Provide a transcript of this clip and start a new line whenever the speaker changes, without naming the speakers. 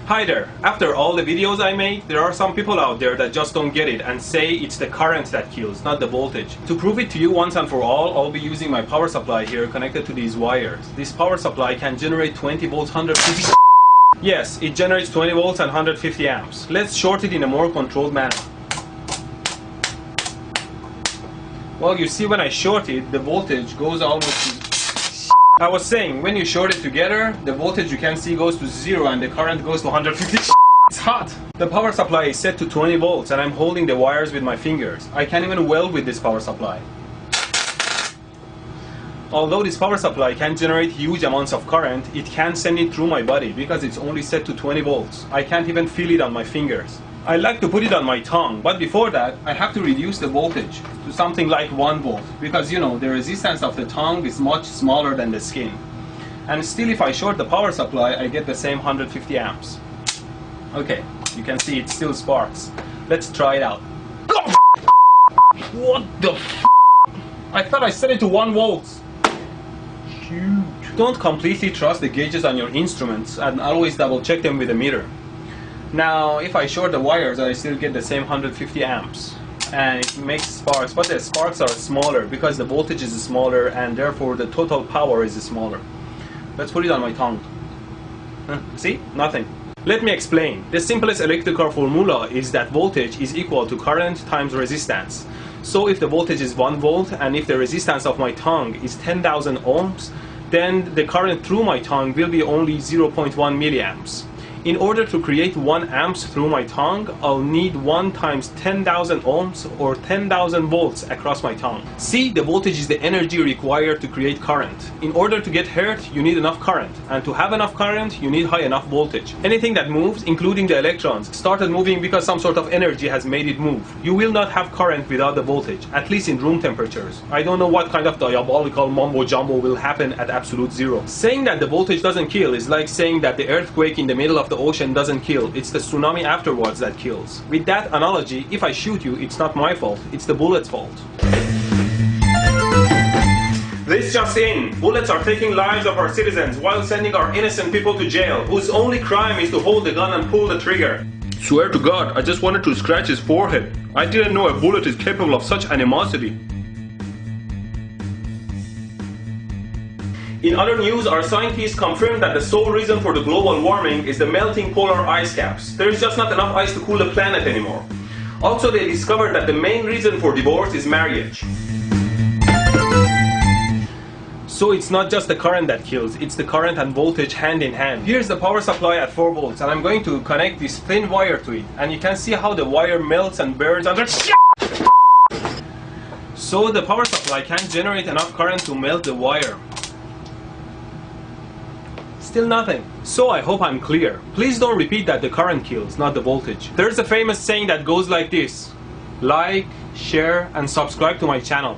Hi there! After all the videos I made, there are some people out there that just don't get it and say it's the current that kills, not the voltage. To prove it to you once and for all, I'll be using my power supply here connected to these wires. This power supply can generate 20 volts, 150... Yes, it generates 20 volts and 150 amps. Let's short it in a more controlled manner. Well, you see when I short it, the voltage goes almost to... I was saying, when you short it together, the voltage you can see goes to 0 and the current goes to 150. It's hot! The power supply is set to 20 volts and I'm holding the wires with my fingers. I can't even weld with this power supply. Although this power supply can generate huge amounts of current, it can't send it through my body because it's only set to 20 volts. I can't even feel it on my fingers. I like to put it on my tongue, but before that I have to reduce the voltage to something like 1 volt because you know the resistance of the tongue is much smaller than the skin. And still, if I short the power supply, I get the same 150 amps. Okay, you can see it still sparks. Let's try it out. What the f? I thought I set it to 1 volt. Huge. Don't completely trust the gauges on your instruments and always double check them with a meter. Now, if I short the wires, I still get the same 150 amps. And it makes sparks, but the sparks are smaller because the voltage is smaller and therefore the total power is smaller. Let's put it on my tongue. See? Nothing. Let me explain. The simplest electrical formula is that voltage is equal to current times resistance. So if the voltage is 1 volt and if the resistance of my tongue is 10,000 ohms, then the current through my tongue will be only 0.1 milliamps. In order to create 1 amps through my tongue, I'll need 1 times 10,000 ohms or 10,000 volts across my tongue. See, the voltage is the energy required to create current. In order to get hurt, you need enough current. And to have enough current, you need high enough voltage. Anything that moves, including the electrons, started moving because some sort of energy has made it move. You will not have current without the voltage, at least in room temperatures. I don't know what kind of diabolical mumbo jumbo will happen at absolute zero. Saying that the voltage doesn't kill is like saying that the earthquake in the middle of the ocean doesn't kill, it's the tsunami afterwards that kills. With that analogy, if I shoot you, it's not my fault, it's the bullet's fault. This just in, bullets are taking lives of our citizens while sending our innocent people to jail, whose only crime is to hold the gun and pull the trigger. Swear to God, I just wanted to scratch his forehead. I didn't know a bullet is capable of such animosity. In other news, our scientists confirmed that the sole reason for the global warming is the melting polar ice caps. There is just not enough ice to cool the planet anymore. Also, they discovered that the main reason for divorce is marriage. So it's not just the current that kills, it's the current and voltage hand in hand. Here's the power supply at 4 volts and I'm going to connect this thin wire to it. And you can see how the wire melts and burns under... So the power supply can't generate enough current to melt the wire. Still nothing. So I hope I'm clear. Please don't repeat that the current kills, not the voltage. There's a famous saying that goes like this: like, share, and subscribe to my channel.